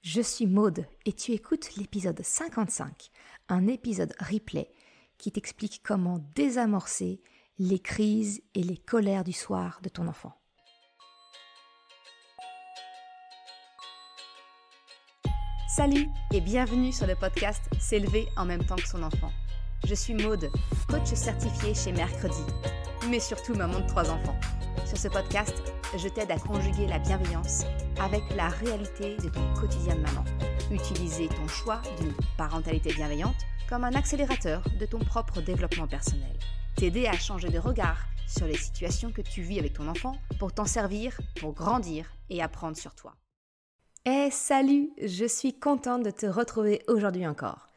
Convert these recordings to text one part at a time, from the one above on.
Je suis Maude et tu écoutes l'épisode 55, un épisode replay qui t'explique comment désamorcer les crises et les colères du soir de ton enfant. Salut et bienvenue sur le podcast S'élever en même temps que son enfant. Je suis Maude, coach certifiée chez Mercredi, mais surtout maman de 3 enfants. Sur ce podcast, je t'aide à conjuguer la bienveillance avec la réalité de ton quotidien de maman. Utiliser ton choix d'une parentalité bienveillante comme un accélérateur de ton propre développement personnel. T'aider à changer de regard sur les situations que tu vis avec ton enfant pour t'en servir, pour grandir et apprendre sur toi. Salut, je suis contente de te retrouver aujourd'hui encore.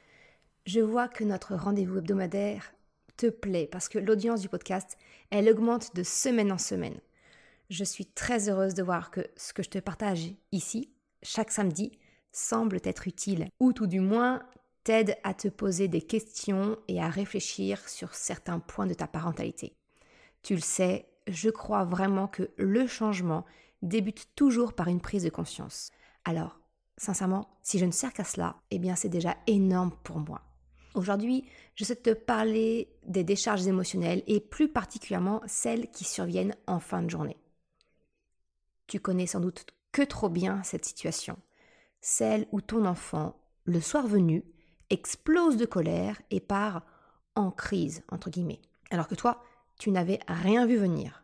Je vois que notre rendez-vous hebdomadaire te plaît parce que l'audience du podcast, elle augmente de semaine en semaine. Je suis très heureuse de voir que ce que je te partage ici, chaque samedi, semble t'être utile ou tout du moins t'aide à te poser des questions et à réfléchir sur certains points de ta parentalité. Tu le sais, je crois vraiment que le changement débute toujours par une prise de conscience. Alors, sincèrement, si je ne sers qu'à cela, c'est déjà énorme pour moi. Aujourd'hui, je souhaite te parler des décharges émotionnelles et plus particulièrement celles qui surviennent en fin de journée. Tu connais sans doute que trop bien cette situation, celle où ton enfant, le soir venu, explose de colère et part en crise, entre guillemets, alors que toi, tu n'avais rien vu venir.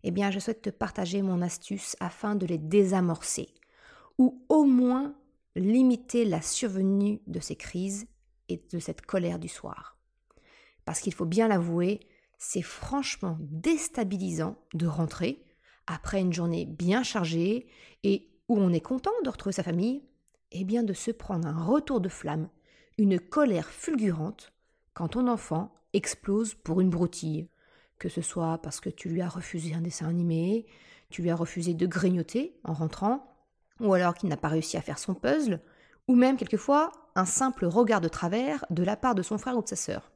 Je souhaite te partager mon astuce afin de les désamorcer, ou au moins limiter la survenue de ces crises et de cette colère du soir. Parce qu'il faut bien l'avouer, c'est franchement déstabilisant de rentrer après une journée bien chargée et où on est content de retrouver sa famille, de se prendre un retour de flamme, une colère fulgurante quand ton enfant explose pour une broutille. Que ce soit parce que tu lui as refusé un dessin animé, tu lui as refusé de grignoter en rentrant, ou alors qu'il n'a pas réussi à faire son puzzle, ou même quelquefois un simple regard de travers de la part de son frère ou de sa sœur.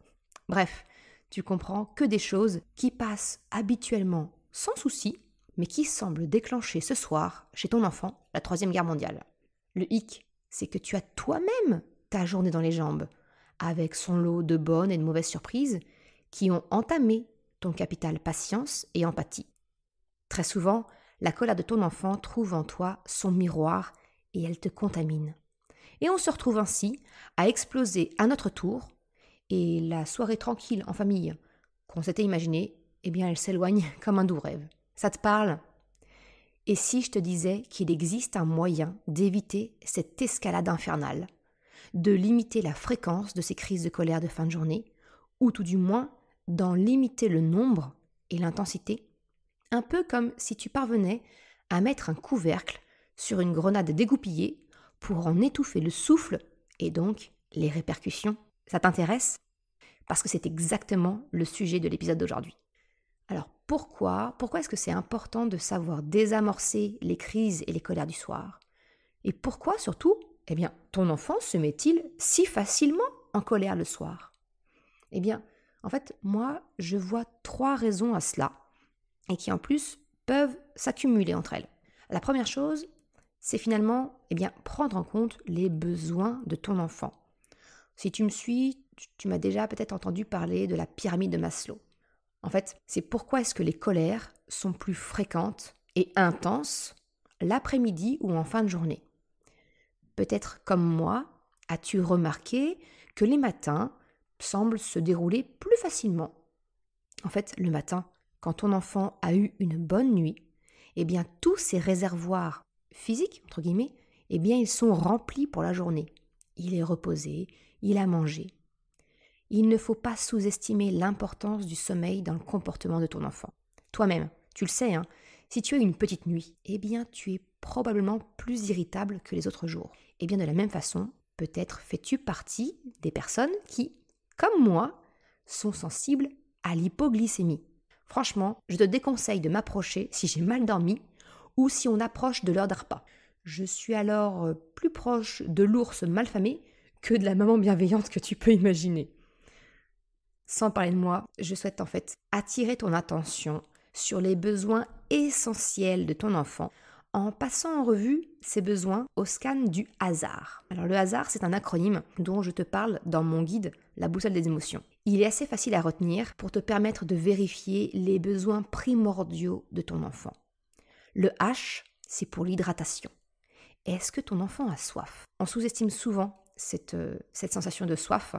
Bref, tu comprends que des choses qui passent habituellement sans souci, mais qui semblent déclencher ce soir, chez ton enfant, la 3e guerre mondiale. Le hic, c'est que tu as toi-même ta journée dans les jambes, avec son lot de bonnes et de mauvaises surprises qui ont entamé ton capital patience et empathie. Très souvent, la colère de ton enfant trouve en toi son miroir et elle te contamine. Et on se retrouve ainsi à exploser à notre tour et la soirée tranquille en famille qu'on s'était imaginée, elle s'éloigne comme un doux rêve. Ça te parle ? Et si je te disais qu'il existe un moyen d'éviter cette escalade infernale, de limiter la fréquence de ces crises de colère de fin de journée, ou tout du moins d'en limiter le nombre et l'intensité, un peu comme si tu parvenais à mettre un couvercle sur une grenade dégoupillée pour en étouffer le souffle et donc les répercussions. Ça t'intéresse ? Parce que c'est exactement le sujet de l'épisode d'aujourd'hui. Alors pourquoi est-ce que c'est important de savoir désamorcer les crises et les colères du soir ? Et pourquoi surtout, ton enfant se met-il si facilement en colère le soir ? En fait, moi, je vois 3 raisons à cela et qui en plus peuvent s'accumuler entre elles. La première chose, c'est finalement prendre en compte les besoins de ton enfant. Si tu me suis, tu m'as déjà peut-être entendu parler de la pyramide de Maslow. En fait, c'est pourquoi est-ce que les colères sont plus fréquentes et intenses l'après-midi ou en fin de journée. Peut-être comme moi, as-tu remarqué que les matins semblent se dérouler plus facilement. En fait, le matin, quand ton enfant a eu une bonne nuit, tous ses réservoirs physiques, entre guillemets, ils sont remplis pour la journée. Il est reposé, il a mangé. Il ne faut pas sous-estimer l'importance du sommeil dans le comportement de ton enfant. Toi-même, tu le sais, si tu as une petite nuit, tu es probablement plus irritable que les autres jours. De la même façon, peut-être fais-tu partie des personnes qui, comme moi, sont sensibles à l'hypoglycémie. Franchement, je te déconseille de m'approcher si j'ai mal dormi ou si on approche de l'heure d'un repas. Je suis alors plus proche de l'ours malfamé que de la maman bienveillante que tu peux imaginer. Sans parler de moi, je souhaite en fait attirer ton attention sur les besoins essentiels de ton enfant en passant en revue ses besoins au scan du hasard. Alors le hasard, c'est un acronyme dont je te parle dans mon guide La boussole des émotions. Il est assez facile à retenir pour te permettre de vérifier les besoins primordiaux de ton enfant. Le H, c'est pour l'hydratation. Est-ce que ton enfant a soif? On sous-estime souvent cette sensation de soif,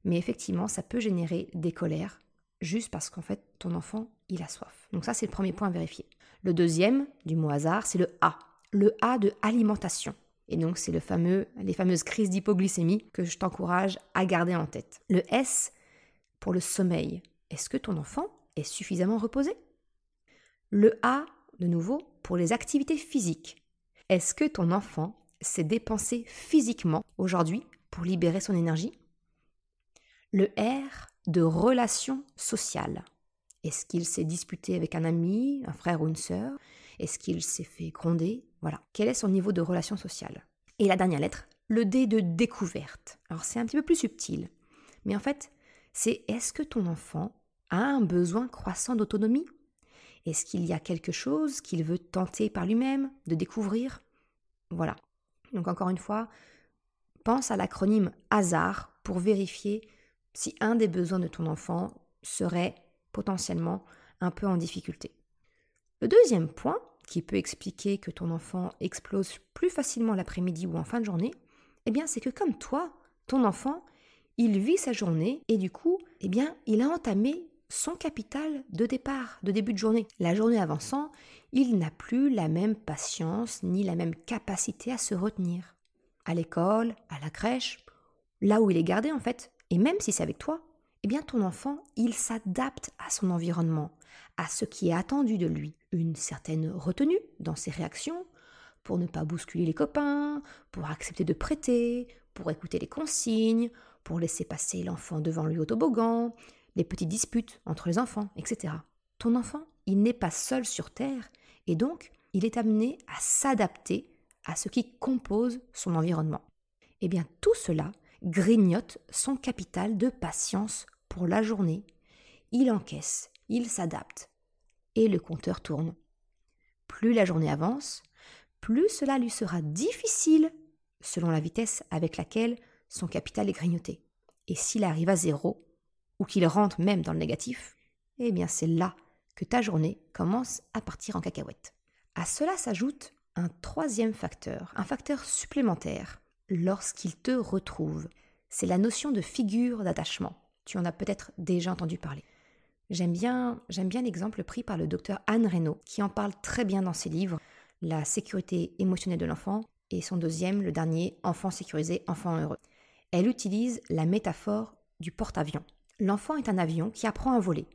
mais effectivement, ça peut générer des colères, juste parce qu'en fait, ton enfant, il a soif. Donc ça, c'est le premier point à vérifier. Le deuxième, du mot hasard, c'est le A. Le A de alimentation. Et donc, c'est les fameuses crises d'hypoglycémie que je t'encourage à garder en tête. Le S, pour le sommeil. Est-ce que ton enfant est suffisamment reposé? Le A, de nouveau, pour les activités physiques. Est-ce que ton enfant s'est dépensé physiquement aujourd'hui pour libérer son énergie? Le R, de relations sociales. Est-ce qu'il s'est disputé avec un ami, un frère ou une sœur? Est-ce qu'il s'est fait gronder? Voilà. Quel est son niveau de relation sociale? Et la dernière lettre, le D de découverte. Alors c'est un petit peu plus subtil, mais en fait, c'est est-ce que ton enfant a un besoin croissant d'autonomie? Est-ce qu'il y a quelque chose qu'il veut tenter par lui-même, de découvrir? Voilà. Donc encore une fois, pense à l'acronyme hasard pour vérifier si un des besoins de ton enfant serait potentiellement un peu en difficulté. Le deuxième point, qui peut expliquer que ton enfant explose plus facilement l'après-midi ou en fin de journée, c'est que comme toi, ton enfant, il vit sa journée et du coup, il a entamé son capital de départ, de début de journée. La journée avançant, il n'a plus la même patience ni la même capacité à se retenir. À l'école, à la crèche, là où il est gardé en fait, et même si c'est avec toi, ton enfant, il s'adapte à son environnement, à ce qui est attendu de lui. Une certaine retenue dans ses réactions, pour ne pas bousculer les copains, pour accepter de prêter, pour écouter les consignes, pour laisser passer l'enfant devant lui au toboggan, les petites disputes entre les enfants, etc. Ton enfant, il n'est pas seul sur Terre, et donc il est amené à s'adapter à ce qui compose son environnement. Tout cela grignote son capital de patience pour la journée. Il encaisse, il s'adapte, et le compteur tourne. Plus la journée avance, plus cela lui sera difficile, selon la vitesse avec laquelle son capital est grignoté. Et s'il arrive à 0, ou qu'il rentre même dans le négatif, c'est là que ta journée commence à partir en cacahuète. À cela s'ajoute un troisième facteur, un facteur supplémentaire, lorsqu'il te retrouve. C'est la notion de figure d'attachement. Tu en as peut-être déjà entendu parler. J'aime bien l'exemple pris par le docteur Anne Reynaud, qui en parle très bien dans ses livres, La sécurité émotionnelle de l'enfant, et son deuxième, le dernier, Enfant sécurisé, enfant heureux. Elle utilise la métaphore du porte-avions. L'enfant est un avion qui apprend à voler.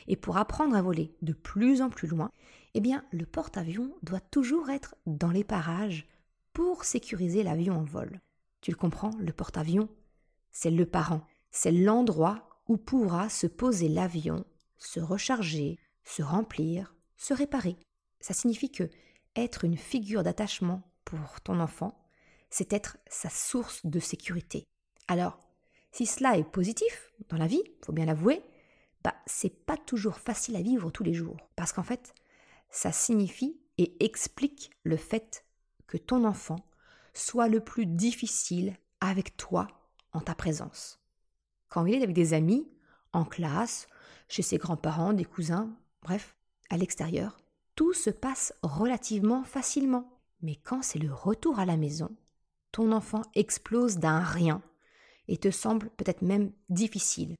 Et pour apprendre à voler de plus en plus loin, le porte-avions doit toujours être dans les parages pour sécuriser l'avion en vol. Tu le comprends, le porte-avions, c'est le parent. C'est l'endroit où pourra se poser l'avion, se recharger, se remplir, se réparer. Ça signifie que être une figure d'attachement pour ton enfant, c'est être sa source de sécurité. Alors, si cela est positif dans la vie, il faut bien l'avouer, c'est pas toujours facile à vivre tous les jours. Parce qu'en fait, ça signifie et explique le fait que ton enfant soit le plus difficile avec toi en ta présence. Quand il est avec des amis, en classe, chez ses grands-parents, des cousins, bref, à l'extérieur, tout se passe relativement facilement. Mais quand c'est le retour à la maison, ton enfant explose d'un rien et te semble peut-être même difficile.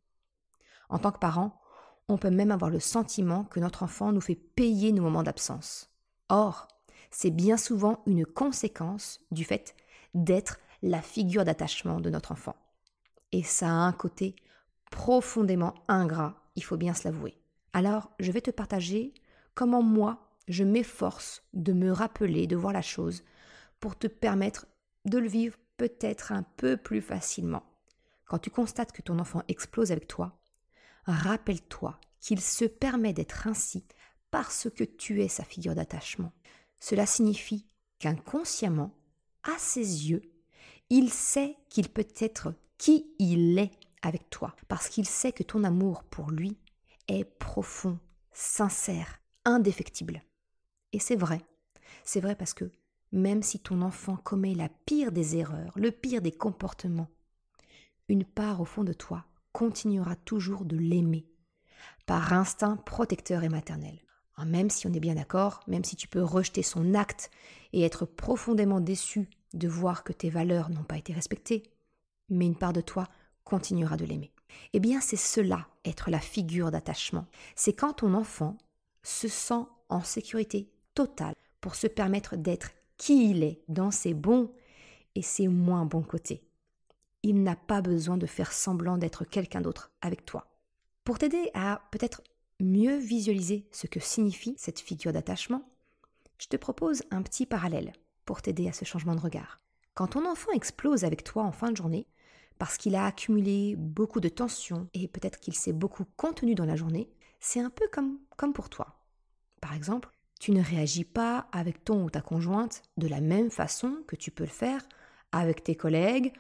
En tant que parent, on peut même avoir le sentiment que notre enfant nous fait payer nos moments d'absence. Or, c'est bien souvent une conséquence du fait d'être la figure d'attachement de notre enfant. Et ça a un côté profondément ingrat, il faut bien se l'avouer. Alors, je vais te partager comment moi, je m'efforce de me rappeler, de voir la chose, pour te permettre de le vivre peut-être un peu plus facilement. Quand tu constates que ton enfant explose avec toi, rappelle-toi qu'il se permet d'être ainsi parce que tu es sa figure d'attachement. Cela signifie qu'inconsciemment, à ses yeux, il sait qu'il peut être qui il est avec toi, parce qu'il sait que ton amour pour lui est profond, sincère, indéfectible. Et c'est vrai, C'est vrai parce que même si ton enfant commet la pire des erreurs, le pire des comportements, une part au fond de toi continuera toujours de l'aimer, par instinct protecteur et maternel. Même si on est bien d'accord, même si tu peux rejeter son acte et être profondément déçu de voir que tes valeurs n'ont pas été respectées, mais une part de toi continuera de l'aimer. Eh bien, c'est cela, être la figure d'attachement. C'est quand ton enfant se sent en sécurité totale pour se permettre d'être qui il est dans ses bons et ses moins bons côtés. Il n'a pas besoin de faire semblant d'être quelqu'un d'autre avec toi. Pour t'aider à peut-être mieux visualiser ce que signifie cette figure d'attachement, je te propose un petit parallèle pour t'aider à ce changement de regard. Quand ton enfant explose avec toi en fin de journée, parce qu'il a accumulé beaucoup de tensions et peut-être qu'il s'est beaucoup contenu dans la journée, c'est un peu comme pour toi. Par exemple, tu ne réagis pas avec ton ou ta conjointe de la même façon que tu peux le faire avec tes collègues,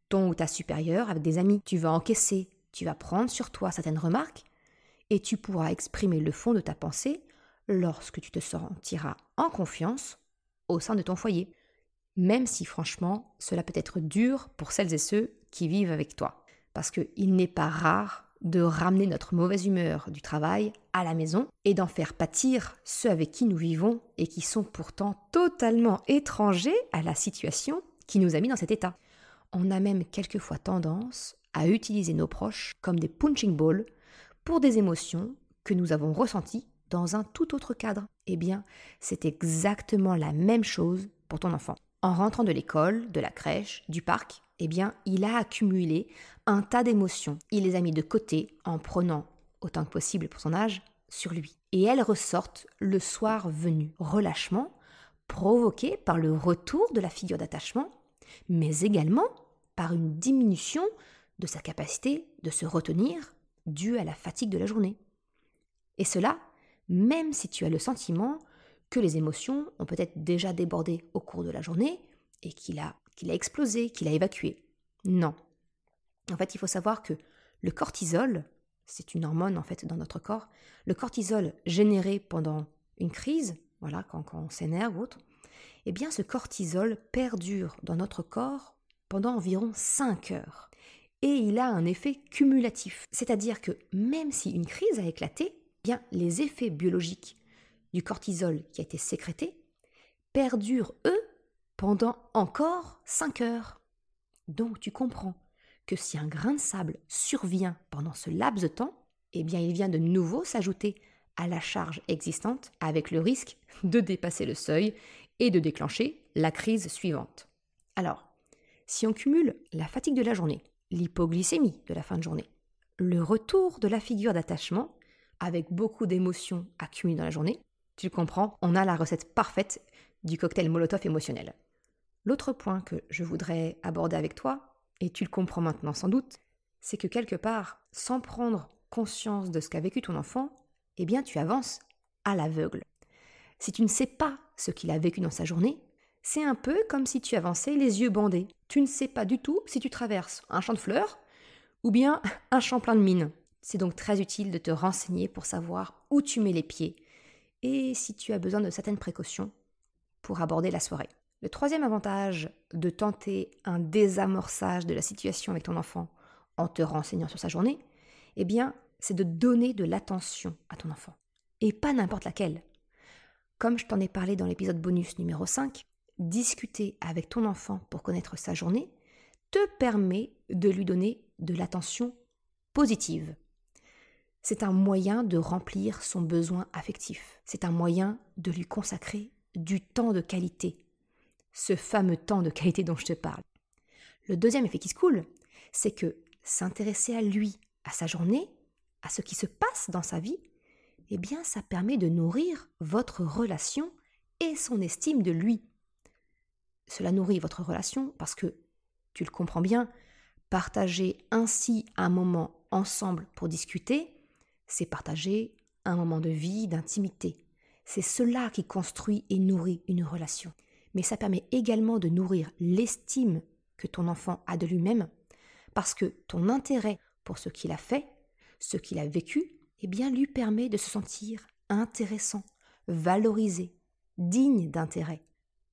ton ou ta supérieure, avec des amis. Tu vas encaisser, tu vas prendre sur toi certaines remarques et tu pourras exprimer le fond de ta pensée lorsque tu te sentiras en confiance au sein de ton foyer. Même si franchement, cela peut être dur pour celles et ceux qui vivent avec toi. Parce qu'il n'est pas rare de ramener notre mauvaise humeur du travail à la maison et d'en faire pâtir ceux avec qui nous vivons et qui sont pourtant totalement étrangers à la situation qui nous a mis dans cet état. On a même quelquefois tendance à utiliser nos proches comme des punching balls pour des émotions que nous avons ressenties dans un tout autre cadre. Eh bien, c'est exactement la même chose pour ton enfant. En rentrant de l'école, de la crèche, du parc, eh bien, il a accumulé un tas d'émotions. Il les a mis de côté en prenant, autant que possible pour son âge, sur lui. Et elles ressortent le soir venu. Relâchement provoqué par le retour de la figure d'attachement, mais également par une diminution de sa capacité de se retenir due à la fatigue de la journée. Et cela, même si tu as le sentiment que les émotions ont peut-être déjà débordé au cours de la journée et qu'il a explosé, qu'il a évacué. Non. En fait, il faut savoir que le cortisol, c'est une hormone en fait dans notre corps, le cortisol généré pendant une crise, voilà, quand on s'énerve ou autre, eh bien ce cortisol perdure dans notre corps pendant environ 5 heures. Et il a un effet cumulatif. C'est-à-dire que même si une crise a éclaté, eh bien les effets biologiques du cortisol qui a été sécrété perdurent, eux, pendant encore 5 heures. Donc tu comprends que si un grain de sable survient pendant ce laps de temps, eh bien il vient de nouveau s'ajouter à la charge existante avec le risque de dépasser le seuil et de déclencher la crise suivante. Alors, si on cumule la fatigue de la journée, l'hypoglycémie de la fin de journée, le retour de la figure d'attachement avec beaucoup d'émotions accumulées dans la journée, tu comprends, on a la recette parfaite du cocktail Molotov émotionnel. L'autre point que je voudrais aborder avec toi, et tu le comprends maintenant sans doute, c'est que quelque part, sans prendre conscience de ce qu'a vécu ton enfant, eh bien tu avances à l'aveugle. Si tu ne sais pas ce qu'il a vécu dans sa journée, c'est un peu comme si tu avançais les yeux bandés. Tu ne sais pas du tout si tu traverses un champ de fleurs ou bien un champ plein de mines. C'est donc très utile de te renseigner pour savoir où tu mets les pieds et si tu as besoin de certaines précautions pour aborder la soirée. Le troisième avantage de tenter un désamorçage de la situation avec ton enfant en te renseignant sur sa journée, eh bien, c'est de donner de l'attention à ton enfant. Et pas n'importe laquelle. Comme je t'en ai parlé dans l'épisode bonus numéro 5, discuter avec ton enfant pour connaître sa journée te permet de lui donner de l'attention positive. C'est un moyen de remplir son besoin affectif. C'est un moyen de lui consacrer du temps de qualité. Ce fameux temps de qualité dont je te parle. Le deuxième effet qui se coule, c'est que s'intéresser à lui, à sa journée, à ce qui se passe dans sa vie, eh bien ça permet de nourrir votre relation et son estime de lui. Cela nourrit votre relation parce que, tu le comprends bien, partager ainsi un moment ensemble pour discuter, c'est partager un moment de vie, d'intimité. C'est cela qui construit et nourrit une relation. Mais ça permet également de nourrir l'estime que ton enfant a de lui-même, parce que ton intérêt pour ce qu'il a fait, ce qu'il a vécu, eh bien lui permet de se sentir intéressant, valorisé, digne d'intérêt.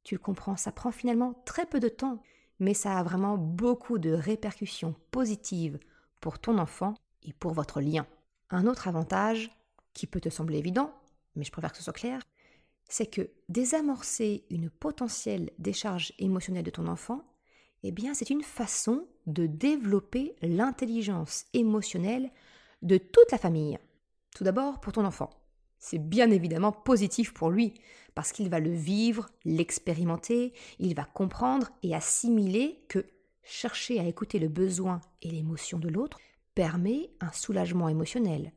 Tu le comprends, ça prend finalement très peu de temps, mais ça a vraiment beaucoup de répercussions positives pour ton enfant et pour votre lien. Un autre avantage, qui peut te sembler évident, mais je préfère que ce soit clair, c'est que désamorcer une potentielle décharge émotionnelle de ton enfant, eh bien, c'est une façon de développer l'intelligence émotionnelle de toute la famille. Tout d'abord pour ton enfant. C'est bien évidemment positif pour lui, parce qu'il va le vivre, l'expérimenter, il va comprendre et assimiler que chercher à écouter le besoin et l'émotion de l'autre permet un soulagement émotionnel,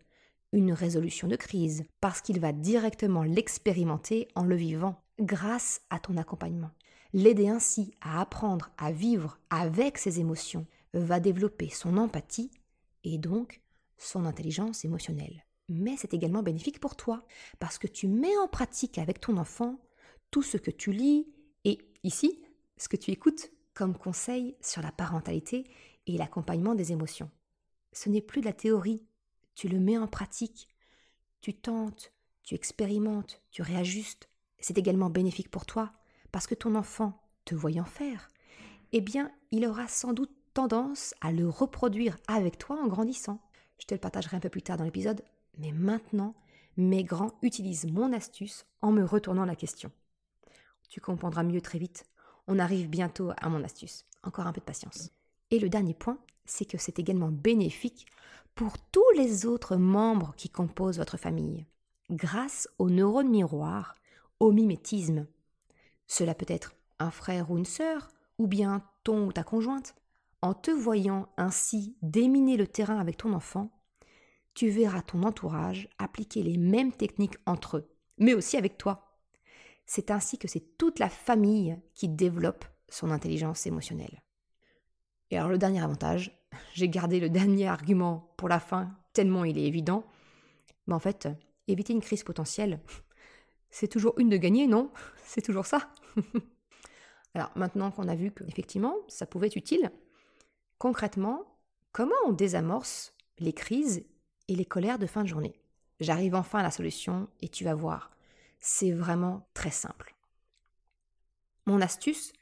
une résolution de crise, parce qu'il va directement l'expérimenter en le vivant, grâce à ton accompagnement. L'aider ainsi à apprendre à vivre avec ses émotions va développer son empathie et donc son intelligence émotionnelle. Mais c'est également bénéfique pour toi, parce que tu mets en pratique avec ton enfant tout ce que tu lis et, ici, ce que tu écoutes comme conseil sur la parentalité et l'accompagnement des émotions. Ce n'est plus de la théorie, tu le mets en pratique, tu tentes, tu expérimentes, tu réajustes. C'est également bénéfique pour toi, parce que ton enfant, te voyant faire, eh bien, il aura sans doute tendance à le reproduire avec toi en grandissant. Je te le partagerai un peu plus tard dans l'épisode, mais maintenant, mes grands utilisent mon astuce en me retournant la question. Tu comprendras mieux très vite. On arrive bientôt à mon astuce. Encore un peu de patience. Et le dernier point, c'est que c'est également bénéfique pour tous les autres membres qui composent votre famille, grâce aux neurones miroirs, au mimétisme. Cela peut être un frère ou une sœur, ou bien ton ou ta conjointe. En te voyant ainsi déminer le terrain avec ton enfant, tu verras ton entourage appliquer les mêmes techniques entre eux, mais aussi avec toi. C'est ainsi que c'est toute la famille qui développe son intelligence émotionnelle. Et alors le dernier avantage, j'ai gardé le dernier argument pour la fin, tellement il est évident, mais en fait, éviter une crise potentielle, c'est toujours une de gagner, non? C'est toujours ça. Alors maintenant qu'on a vu qu'effectivement, ça pouvait être utile, concrètement, comment on désamorce les crises et les colères de fin de journée? J'arrive enfin à la solution et tu vas voir, c'est vraiment très simple. Mon astuce,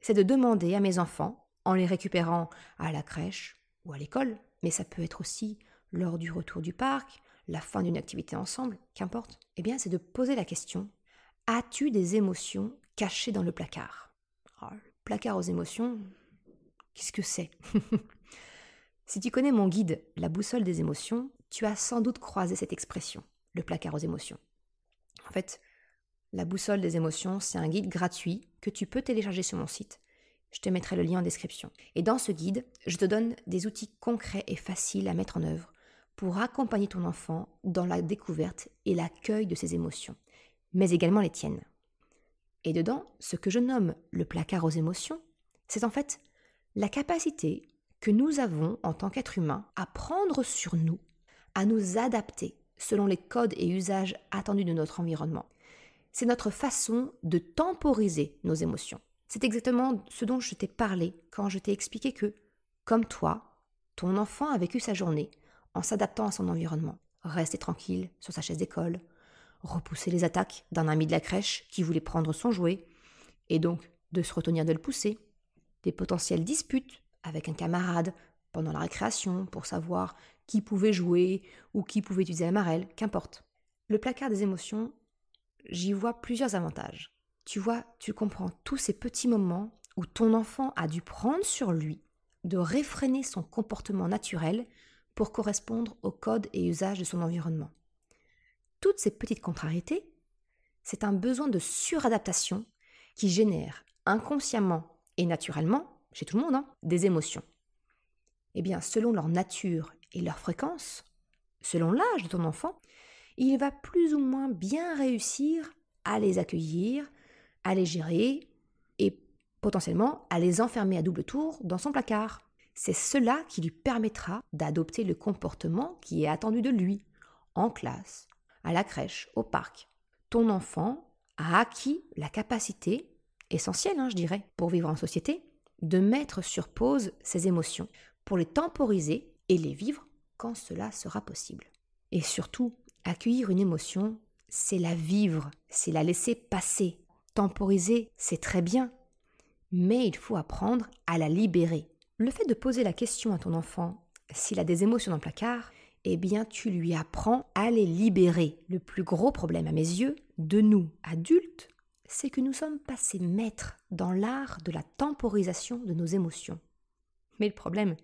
c'est de demander à mes enfants, en les récupérant à la crèche ou à l'école, mais ça peut être aussi lors du retour du parc, la fin d'une activité ensemble, qu'importe, eh bien c'est de poser la question, as-tu des émotions cachées dans le placard? Alors, le placard aux émotions, qu'est-ce que c'est? Si tu connais mon guide, la boussole des émotions, tu as sans doute croisé cette expression, le placard aux émotions. En fait, la boussole des émotions, c'est un guide gratuit que tu peux télécharger sur mon site. Je te mettrai le lien en description. Et dans ce guide, je te donne des outils concrets et faciles à mettre en œuvre pour accompagner ton enfant dans la découverte et l'accueil de ses émotions, mais également les tiennes. Et dedans, ce que je nomme le placard aux émotions, c'est en fait la capacité que nous avons en tant qu'être humain à prendre sur nous, à nous adapter selon les codes et usages attendus de notre environnement. C'est notre façon de temporiser nos émotions. C'est exactement ce dont je t'ai parlé quand je t'ai expliqué que, comme toi, ton enfant a vécu sa journée en s'adaptant à son environnement. Rester tranquille sur sa chaise d'école, repousser les attaques d'un ami de la crèche qui voulait prendre son jouet, et donc de se retenir de le pousser, des potentielles disputes avec un camarade pendant la récréation pour savoir qui pouvait jouer ou qui pouvait utiliser la marelle, qu'importe. Le placard des émotions, j'y vois plusieurs avantages. Tu vois, tu comprends tous ces petits moments où ton enfant a dû prendre sur lui de réfréner son comportement naturel pour correspondre aux codes et usages de son environnement. Toutes ces petites contrariétés, c'est un besoin de suradaptation qui génère inconsciemment et naturellement, chez tout le monde, des émotions. Eh bien, selon leur nature et leur fréquence, selon l'âge de ton enfant, il va plus ou moins bien réussir à les accueillir, à les gérer et potentiellement à les enfermer à double tour dans son placard. C'est cela qui lui permettra d'adopter le comportement qui est attendu de lui, en classe, à la crèche, au parc. Ton enfant a acquis la capacité, essentielle je dirais, pour vivre en société, de mettre sur pause ses émotions, pour les temporiser et les vivre quand cela sera possible. Et surtout, accueillir une émotion, c'est la vivre, c'est la laisser passer. Temporiser, c'est très bien, mais il faut apprendre à la libérer. Le fait de poser la question à ton enfant s'il a des émotions dans le placard, eh bien tu lui apprends à les libérer. Le plus gros problème à mes yeux, de nous, adultes, c'est que nous sommes passés maîtres dans l'art de la temporisation de nos émotions. Mais le problème,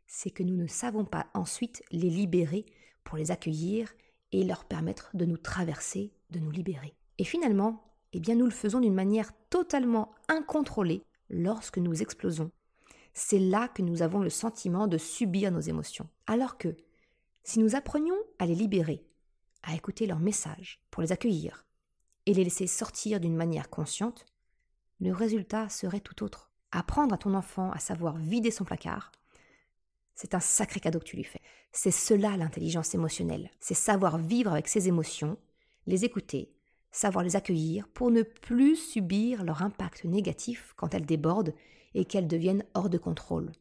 c'est que nous ne savons pas ensuite les libérer pour les accueillir et leur permettre de nous traverser, de nous libérer. Et finalement, eh bien nous le faisons d'une manière totalement incontrôlée lorsque nous explosons. C'est là que nous avons le sentiment de subir nos émotions. Alors que, si nous apprenions à les libérer, à écouter leurs messages pour les accueillir et les laisser sortir d'une manière consciente, le résultat serait tout autre. Apprendre à ton enfant à savoir vider son placard, c'est un sacré cadeau que tu lui fais. C'est cela l'intelligence émotionnelle. C'est savoir vivre avec ses émotions, les écouter, savoir les accueillir pour ne plus subir leur impact négatif quand elles débordent et qu'elles deviennent hors de contrôle.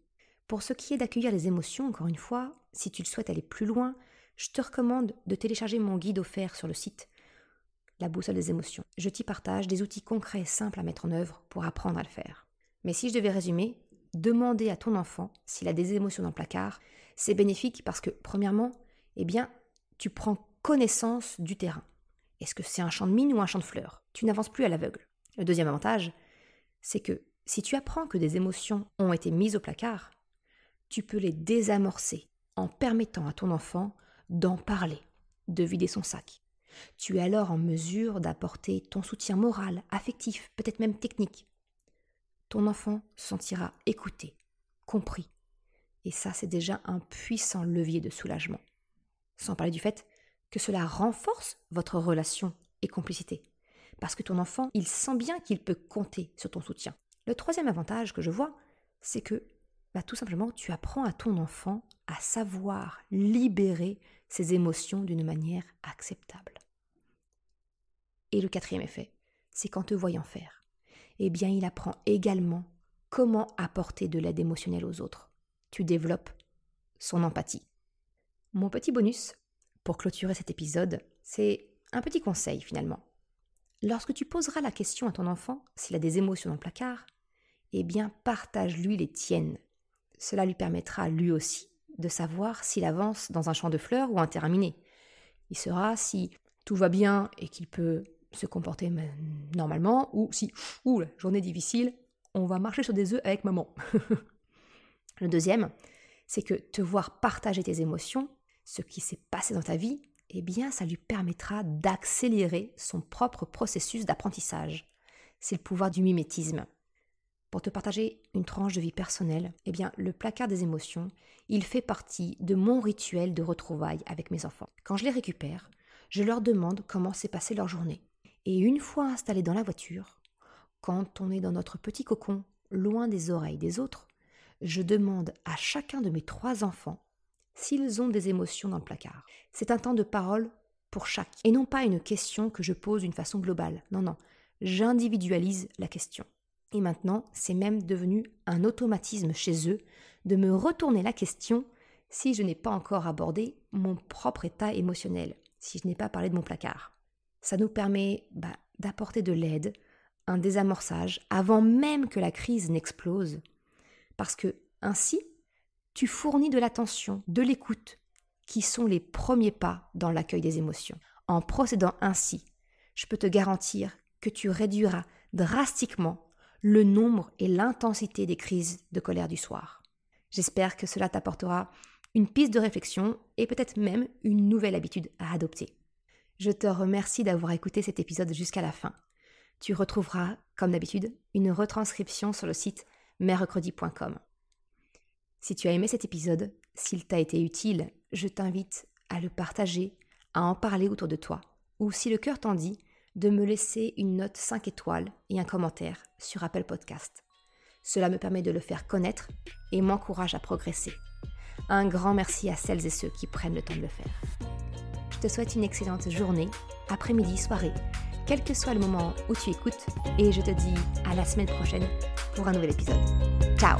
Pour ce qui est d'accueillir les émotions, encore une fois, si tu le souhaites aller plus loin, je te recommande de télécharger mon guide offert sur le site La boussole des émotions. Je t'y partage des outils concrets et simples à mettre en œuvre pour apprendre à le faire. Mais si je devais résumer, demander à ton enfant s'il a des émotions dans le placard, c'est bénéfique parce que, premièrement, eh bien, tu prends connaissance du terrain. Est-ce que c'est un champ de mine ou un champ de fleurs? Tu n'avances plus à l'aveugle. Le deuxième avantage, c'est que si tu apprends que des émotions ont été mises au placard, tu peux les désamorcer en permettant à ton enfant d'en parler, de vider son sac. Tu es alors en mesure d'apporter ton soutien moral, affectif, peut-être même technique. Ton enfant se sentira écouté, compris. Et ça, c'est déjà un puissant levier de soulagement. Sans parler du fait que cela renforce votre relation et complicité. Parce que ton enfant, il sent bien qu'il peut compter sur ton soutien. Le troisième avantage que je vois, c'est que tout simplement, tu apprends à ton enfant à savoir libérer ses émotions d'une manière acceptable. Et le quatrième effet, c'est qu'en te voyant faire, eh bien, il apprend également comment apporter de l'aide émotionnelle aux autres. Tu développes son empathie. Mon petit bonus, pour clôturer cet épisode, c'est un petit conseil finalement. Lorsque tu poseras la question à ton enfant s'il a des émotions dans le placard, eh bien, partage-lui les tiennes. Cela lui permettra lui aussi de savoir s'il avance dans un champ de fleurs ou un terrain miné. Il saura si tout va bien et qu'il peut se comporter normalement, ou si, la journée difficile, on va marcher sur des œufs avec maman. Le deuxième, c'est que te voir partager tes émotions, ce qui s'est passé dans ta vie, eh bien, ça lui permettra d'accélérer son propre processus d'apprentissage. C'est le pouvoir du mimétisme. Pour te partager une tranche de vie personnelle, eh bien, le placard des émotions, il fait partie de mon rituel de retrouvailles avec mes enfants. Quand je les récupère, je leur demande comment s'est passée leur journée. Et une fois installés dans la voiture, quand on est dans notre petit cocon, loin des oreilles des autres, je demande à chacun de mes 3 enfants s'ils ont des émotions dans le placard. C'est un temps de parole pour chaque, et non pas une question que je pose d'une façon globale. Non, j'individualise la question. Et maintenant, c'est même devenu un automatisme chez eux de me retourner la question si je n'ai pas encore abordé mon propre état émotionnel, si je n'ai pas parlé de mon placard. Ça nous permet d'apporter de l'aide, un désamorçage, avant même que la crise n'explose. Parce que ainsi, tu fournis de l'attention, de l'écoute, qui sont les premiers pas dans l'accueil des émotions. En procédant ainsi, je peux te garantir que tu réduiras drastiquement le nombre et l'intensité des crises de colère du soir. J'espère que cela t'apportera une piste de réflexion et peut-être même une nouvelle habitude à adopter. Je te remercie d'avoir écouté cet épisode jusqu'à la fin. Tu retrouveras, comme d'habitude, une retranscription sur le site mercredi.com. Si tu as aimé cet épisode, s'il t'a été utile, je t'invite à le partager, à en parler autour de toi, ou si le cœur t'en dit, de me laisser une note 5 étoiles et un commentaire sur Apple Podcast. Cela me permet de le faire connaître et m'encourage à progresser. Un grand merci à celles et ceux qui prennent le temps de le faire. Je te souhaite une excellente journée, après-midi, soirée, quel que soit le moment où tu écoutes, et je te dis à la semaine prochaine pour un nouvel épisode. Ciao!